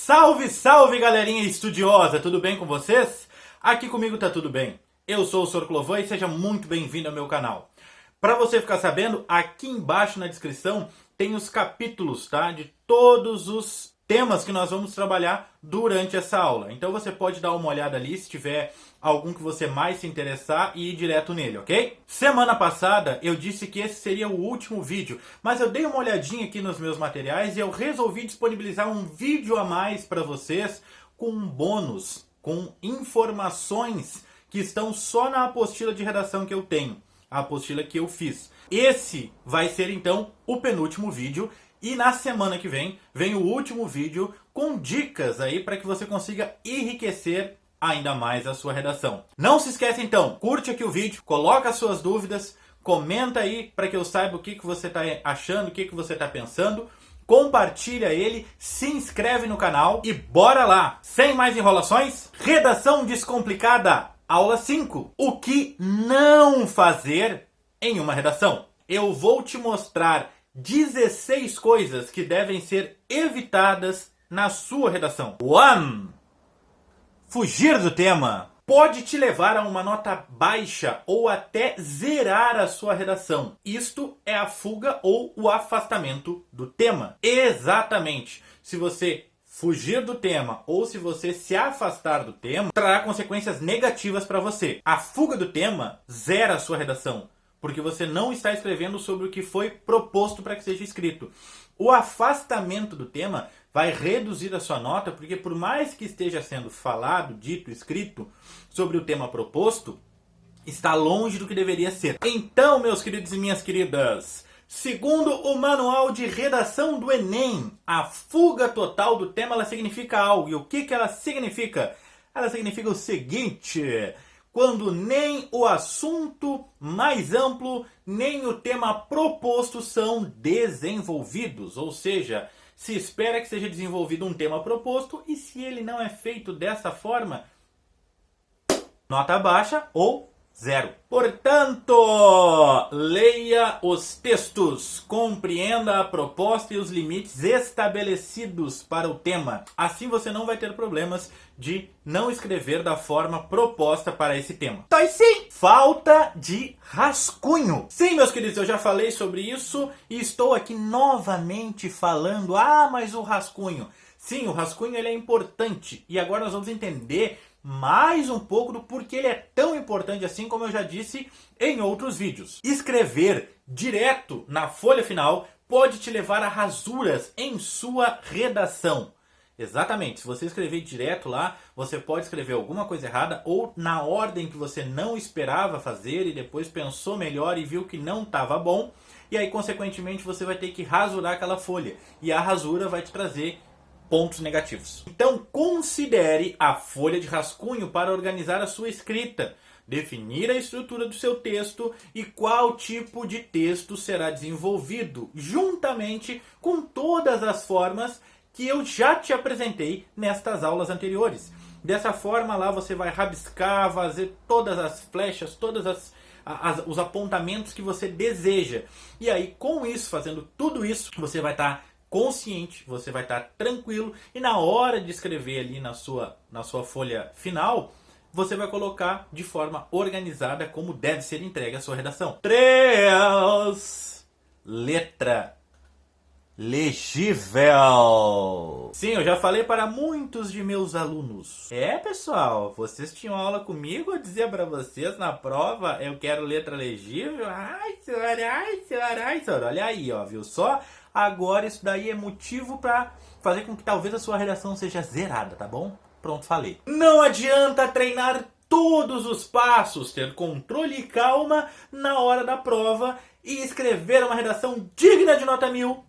Salve, salve galerinha estudiosa, tudo bem com vocês? Aqui comigo tá tudo bem. Eu sou o Sr. Clovan e seja muito bem-vindo ao meu canal. Para você ficar sabendo, aqui embaixo na descrição tem os capítulos, tá? De todos os temas que nós vamos trabalhar durante essa aula. Então você pode dar uma olhada ali se tiver algum que você mais se interessar e ir direto nele, ok? Semana passada eu disse que esse seria o último vídeo, mas eu dei uma olhadinha aqui nos meus materiais e eu resolvi disponibilizar um vídeo a mais para vocês com um bônus, com informações que estão só na apostila de redação que eu tenho, a apostila que eu fiz. Esse vai ser então o penúltimo vídeo. E na semana que vem o último vídeo com dicas aí para que você consiga enriquecer ainda mais a sua redação. Não se esqueça então, curte aqui o vídeo, coloca as suas dúvidas, comenta aí para que eu saiba o que você está achando, o que você está pensando. Compartilha ele, se inscreve no canal e bora lá! Sem mais enrolações, Redação Descomplicada, aula 5. O que não fazer em uma redação? Eu vou te mostrar 16 coisas que devem ser evitadas na sua redação. 1. Fugir do tema. Pode te levar a uma nota baixa ou até zerar a sua redação. Isto é a fuga ou o afastamento do tema. Exatamente. Se você fugir do tema ou se você se afastar do tema, trará consequências negativas para você. A fuga do tema zera a sua redação, porque você não está escrevendo sobre o que foi proposto para que seja escrito. O afastamento do tema vai reduzir a sua nota, porque por mais que esteja sendo falado, dito, escrito sobre o tema proposto, está longe do que deveria ser. Então, meus queridos e minhas queridas, segundo o manual de redação do Enem, a fuga total do tema ela significa algo. E o que ela significa? Ela significa o seguinte: quando nem o assunto mais amplo, nem o tema proposto são desenvolvidos. Ou seja, se espera que seja desenvolvido um tema proposto e se ele não é feito dessa forma, nota baixa ou zero. Portanto, leia os textos, compreenda a proposta e os limites estabelecidos para o tema. Assim você não vai ter problemas de não escrever da forma proposta para esse tema. Então, sim, falta de rascunho. Sim, meus queridos, eu já falei sobre isso e estou aqui novamente falando. Mas o rascunho. Sim, o rascunho ele é importante. E agora nós vamos entender mais um pouco do porquê ele é tão importante assim, como eu já disse em outros vídeos. Escrever direto na folha final pode te levar a rasuras em sua redação. Exatamente, se você escrever direto lá, você pode escrever alguma coisa errada ou na ordem que você não esperava fazer e depois pensou melhor e viu que não estava bom. E aí, consequentemente, você vai ter que rasurar aquela folha. E a rasura vai te trazer pontos negativos. Então, considere a folha de rascunho para organizar a sua escrita, definir a estrutura do seu texto e qual tipo de texto será desenvolvido, juntamente com todas as formas que eu já te apresentei nestas aulas anteriores. Dessa forma lá você vai rabiscar, fazer todas as flechas, os apontamentos que você deseja. E aí, com isso, fazendo tudo isso, você vai estar consciente, você vai estar tranquilo e na hora de escrever ali na sua folha final, você vai colocar de forma organizada como deve ser entregue a sua redação. 3. Letra legível. Sim, eu já falei para muitos de meus alunos. Pessoal, vocês tinham aula comigo, eu dizia para vocês na prova, eu quero letra legível. Ai, senhora, olha aí, ó, viu só? Agora isso daí é motivo para fazer com que talvez a sua redação seja zerada, tá bom? Pronto, falei. Não adianta treinar todos os passos, ter controle e calma na hora da prova e escrever uma redação digna de nota 1000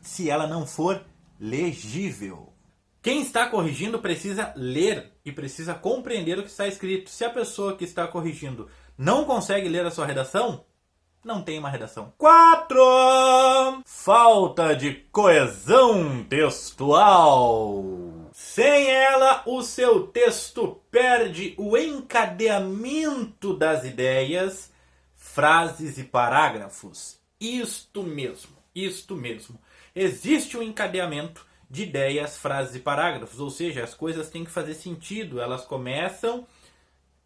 se ela não for legível. Quem está corrigindo precisa ler e precisa compreender o que está escrito. Se a pessoa que está corrigindo não consegue ler a sua redação, não tem uma redação. 4. Falta de coesão textual. Sem ela, o seu texto perde o encadeamento das ideias, frases e parágrafos. Isto mesmo. Existe um encadeamento de ideias, frases e parágrafos. Ou seja, as coisas têm que fazer sentido. Elas começam,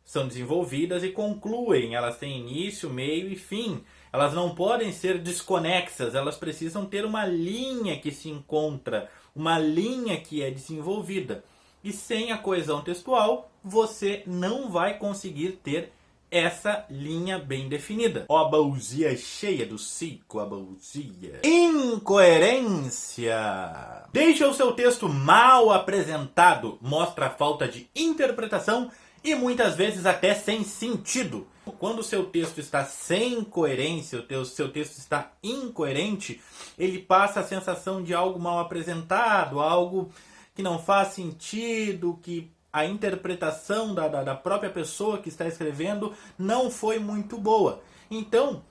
são desenvolvidas e concluem. Elas têm início, meio e fim. Elas não podem ser desconexas. Elas precisam ter uma linha que se encontra, uma linha que é desenvolvida. E sem a coesão textual, você não vai conseguir ter essa linha bem definida. Ó a bausia cheia do cico, a bausia. Incoerência. Deixa o seu texto mal apresentado, mostra a falta de interpretação e muitas vezes até sem sentido. Quando o seu texto está sem coerência, o seu texto está incoerente, ele passa a sensação de algo mal apresentado, algo que não faz sentido, que a interpretação da própria pessoa que está escrevendo não foi muito boa. Então,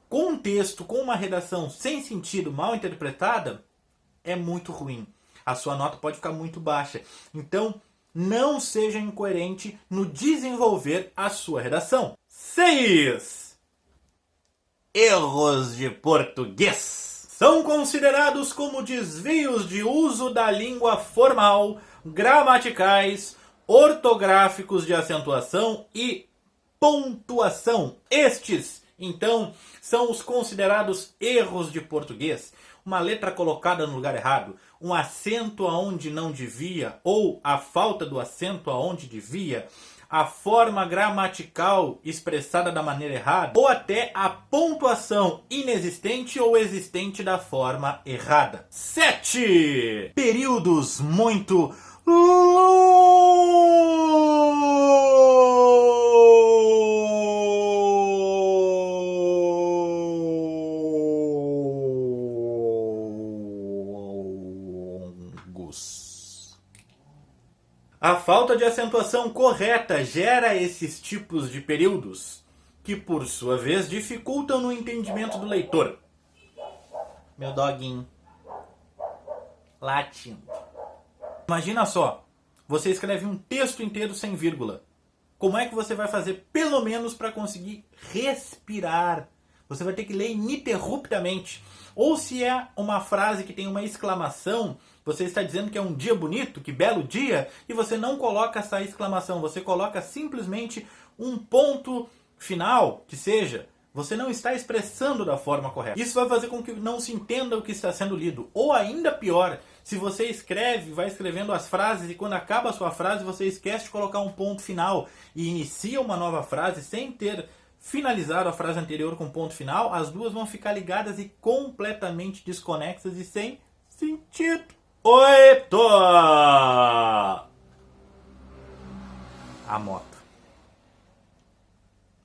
com um texto, com uma redação sem sentido, mal interpretada, é muito ruim. A sua nota pode ficar muito baixa. Então, não seja incoerente no desenvolver a sua redação. 6. Erros de português. São considerados como desvios de uso da língua formal, gramaticais, ortográficos de acentuação e pontuação. Estes, então, são os considerados erros de português. Uma letra colocada no lugar errado, um acento aonde não devia, ou a falta do acento aonde devia, a forma gramatical expressada da maneira errada, ou até a pontuação inexistente ou existente da forma errada. 7. Períodos muito longos. A falta de acentuação correta gera esses tipos de períodos, que por sua vez dificultam no entendimento do leitor. Meu doguinho latindo. Imagina só, você escreve um texto inteiro sem vírgula. Como é que você vai fazer pelo menos para conseguir respirar? Você vai ter que ler ininterruptamente. Ou se é uma frase que tem uma exclamação, você está dizendo que é um dia bonito, que belo dia, e você não coloca essa exclamação, você coloca simplesmente um ponto final, que seja. Você não está expressando da forma correta. Isso vai fazer com que não se entenda o que está sendo lido. Ou ainda pior, se você escreve, vai escrevendo as frases e quando acaba a sua frase você esquece de colocar um ponto final e inicia uma nova frase sem ter finalizado a frase anterior com ponto final, as duas vão ficar ligadas e completamente desconexas e sem sentido. 8. A moto.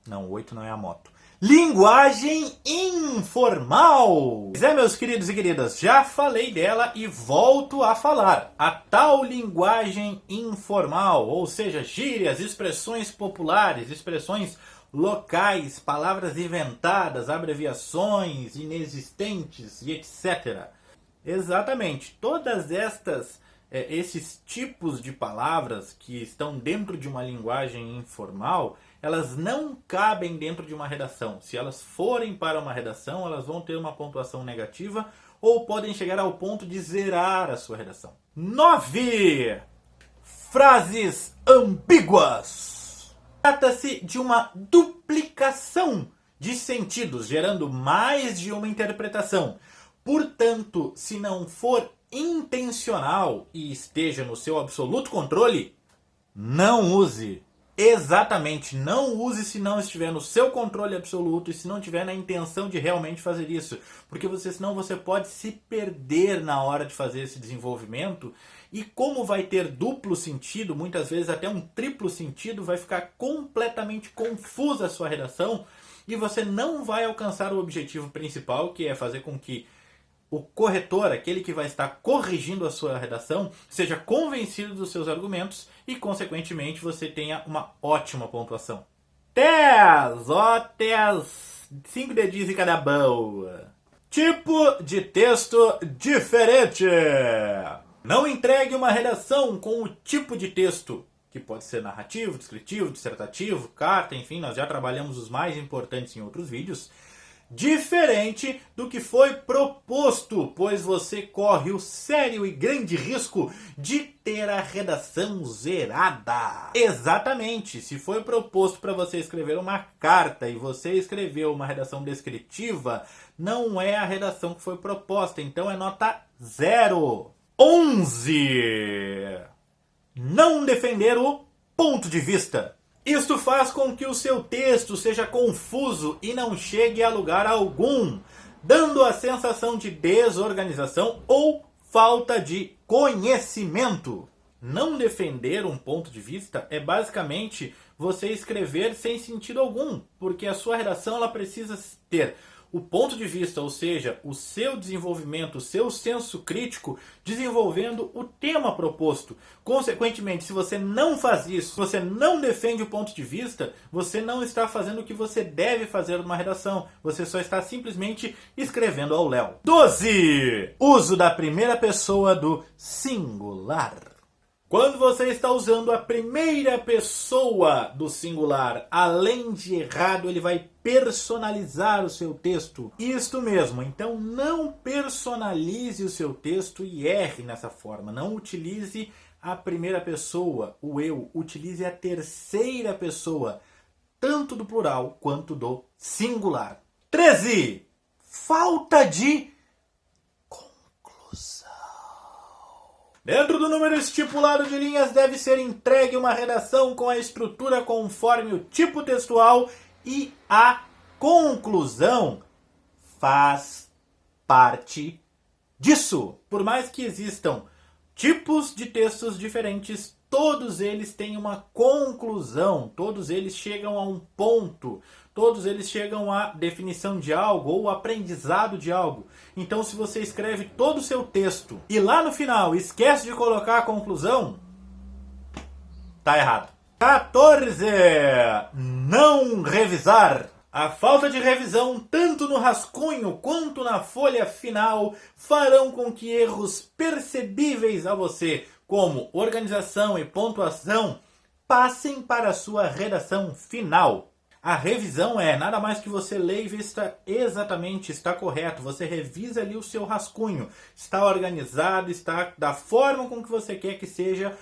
Não, 8 não é a moto. Linguagem informal. Pois é, meus queridos e queridas, já falei dela e volto a falar. A tal linguagem informal, ou seja, gírias, expressões populares, expressões locais, palavras inventadas, abreviações inexistentes e etc. Exatamente, todas esses tipos de palavras que estão dentro de uma linguagem informal, elas não cabem dentro de uma redação. Se elas forem para uma redação, elas vão ter uma pontuação negativa ou podem chegar ao ponto de zerar a sua redação. 9. Frases ambíguas. Trata-se de uma duplicação de sentidos, gerando mais de uma interpretação. Portanto, se não for intencional e esteja no seu absoluto controle, não use. Exatamente, não use se não estiver no seu controle absoluto e se não tiver na intenção de realmente fazer isso. Porque senão você pode se perder na hora de fazer esse desenvolvimento. E como vai ter duplo sentido, muitas vezes até um triplo sentido, vai ficar completamente confusa a sua redação e você não vai alcançar o objetivo principal, que é fazer com que o corretor, aquele que vai estar corrigindo a sua redação, seja convencido dos seus argumentos e, consequentemente, você tenha uma ótima pontuação. 10! Ó, 10! 5 dedinhos em cada boa. Tipo de texto diferente. Não entregue uma redação com o tipo de texto, que pode ser narrativo, descritivo, dissertativo, carta, enfim, nós já trabalhamos os mais importantes em outros vídeos, diferente do que foi proposto, pois você corre o sério e grande risco de ter a redação zerada. Exatamente, se foi proposto para você escrever uma carta e você escreveu uma redação descritiva, não é a redação que foi proposta, então é nota 0. 11. Não defender o ponto de vista. Isto faz com que o seu texto seja confuso e não chegue a lugar algum, dando a sensação de desorganização ou falta de conhecimento. Não defender um ponto de vista é basicamente você escrever sem sentido algum, porque a sua redação ela precisa ter o ponto de vista, ou seja, o seu desenvolvimento, o seu senso crítico, desenvolvendo o tema proposto. Consequentemente, se você não faz isso, se você não defende o ponto de vista, você não está fazendo o que você deve fazer numa redação. Você só está simplesmente escrevendo ao léu. 12. Uso da primeira pessoa do singular. Quando você está usando a primeira pessoa do singular, além de errado, ele vai personalizar o seu texto. Isto mesmo, então não personalize o seu texto e erre nessa forma. Não utilize a primeira pessoa, o eu. Utilize a terceira pessoa, tanto do plural quanto do singular. 13. Falta de conclusão. Dentro do número estipulado de linhas deve ser entregue uma redação com a estrutura conforme o tipo textual e a conclusão faz parte disso. Por mais que existam tipos de textos diferentes, todos eles têm uma conclusão, todos eles chegam a um ponto, todos eles chegam à definição de algo ou aprendizado de algo. Então, se você escreve todo o seu texto e lá no final esquece de colocar a conclusão, tá errado. 14. Não revisar. A falta de revisão, tanto no rascunho quanto na folha final, farão com que erros percebíveis a você, como organização e pontuação, passem para a sua redação final. A revisão é nada mais que você ler e ver se está correto. Você revisa ali o seu rascunho. Está organizado, está da forma com que você quer que seja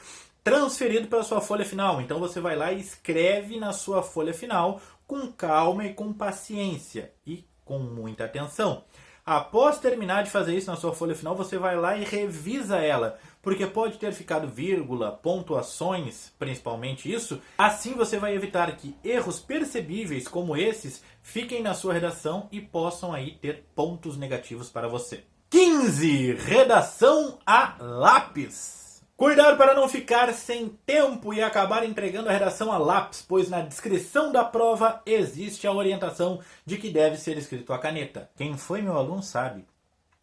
transferido para a sua folha final. Então você vai lá e escreve na sua folha final com calma e com paciência e com muita atenção. Após terminar de fazer isso na sua folha final, você vai lá e revisa ela, porque pode ter ficado vírgula, pontuações, principalmente isso. Assim você vai evitar que erros percebíveis como esses fiquem na sua redação e possam aí ter pontos negativos para você. 15. Redação a lápis. Cuidado para não ficar sem tempo e acabar entregando a redação a lápis, pois na descrição da prova existe a orientação de que deve ser escrito a caneta. Quem foi meu aluno sabe.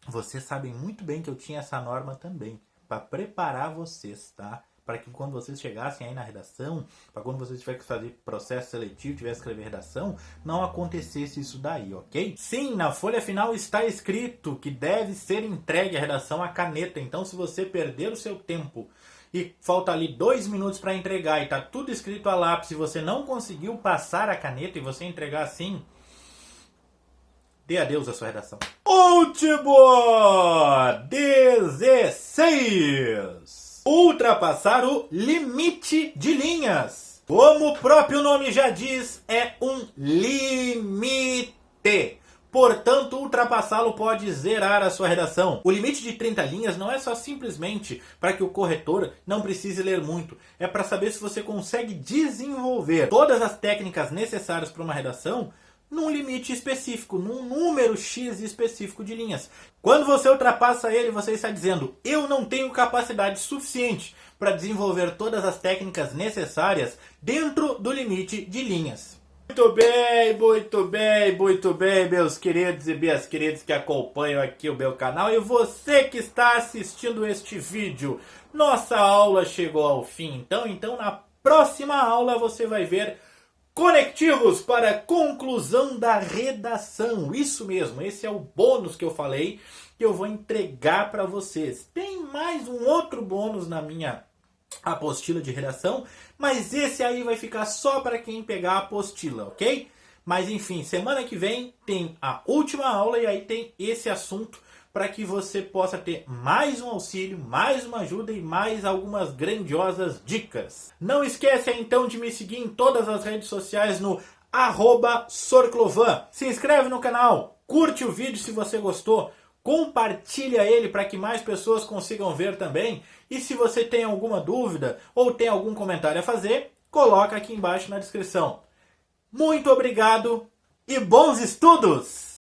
Vocês sabem muito bem que eu tinha essa norma também, para preparar vocês, tá? Para que quando vocês chegassem aí na redação, para quando vocês tiverem que fazer processo seletivo, tiverem que escrever redação, não acontecesse isso daí, ok? Sim, na folha final está escrito que deve ser entregue a redação à caneta. Então, se você perder o seu tempo e falta ali 2 minutos para entregar e tá tudo escrito a lápis e você não conseguiu passar a caneta e você entregar assim, dê adeus à sua redação. Último! 16! Ultrapassar o limite de linhas. Como o próprio nome já diz, é um limite. Portanto, ultrapassá-lo pode zerar a sua redação. O limite de 30 linhas não é só simplesmente para que o corretor não precise ler muito. É para saber se você consegue desenvolver todas as técnicas necessárias para uma redação num limite específico, num número X específico de linhas. Quando você ultrapassa ele, você está dizendo: eu não tenho capacidade suficiente para desenvolver todas as técnicas necessárias dentro do limite de linhas. Muito bem, muito bem, muito bem, meus queridos e minhas queridas que acompanham aqui o meu canal e você que está assistindo este vídeo. Nossa aula chegou ao fim, então na próxima aula você vai ver conectivos para a conclusão da redação. Isso mesmo, esse é o bônus que eu falei que eu vou entregar para vocês. Tem mais um outro bônus na minha apostila de redação, mas esse aí vai ficar só para quem pegar a apostila, ok? Mas enfim, semana que vem tem a última aula e aí tem esse assunto para que você possa ter mais um auxílio, mais uma ajuda e mais algumas grandiosas dicas. Não esqueça então de me seguir em todas as redes sociais no @sorclovan. Se inscreve no canal, curte o vídeo se você gostou, compartilha ele para que mais pessoas consigam ver também. E se você tem alguma dúvida ou tem algum comentário a fazer, coloca aqui embaixo na descrição. Muito obrigado e bons estudos!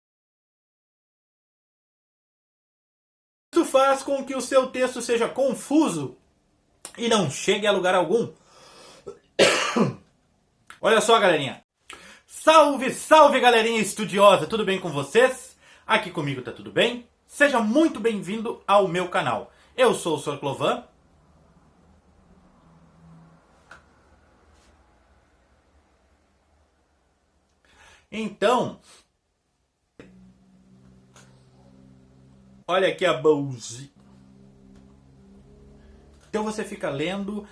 Isso faz com que o seu texto seja confuso e não chegue a lugar algum. Olha só, galerinha. Salve, salve, galerinha estudiosa! Tudo bem com vocês? Aqui comigo tá tudo bem? Seja muito bem-vindo ao meu canal. Eu sou o Sr. Clovan. Então, olha aqui a bolsa. Então você fica lendo,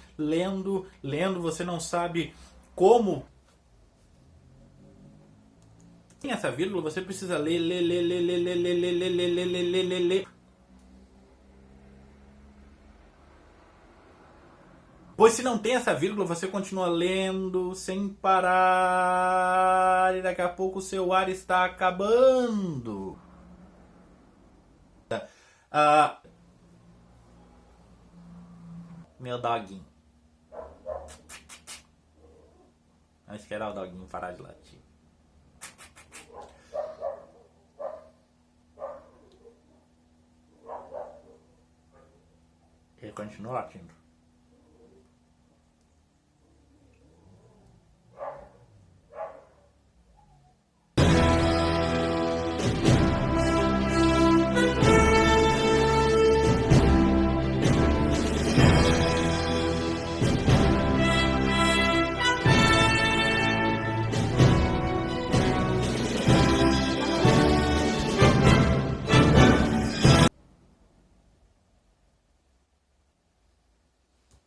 você não sabe como. Tem essa vírgula, você precisa ler. Pois se não tem essa vírgula, você continua lendo sem parar e daqui a pouco o seu ar está acabando. Meu doguinho. Vamos esperar o doguinho parar de latir. Ele continua latindo.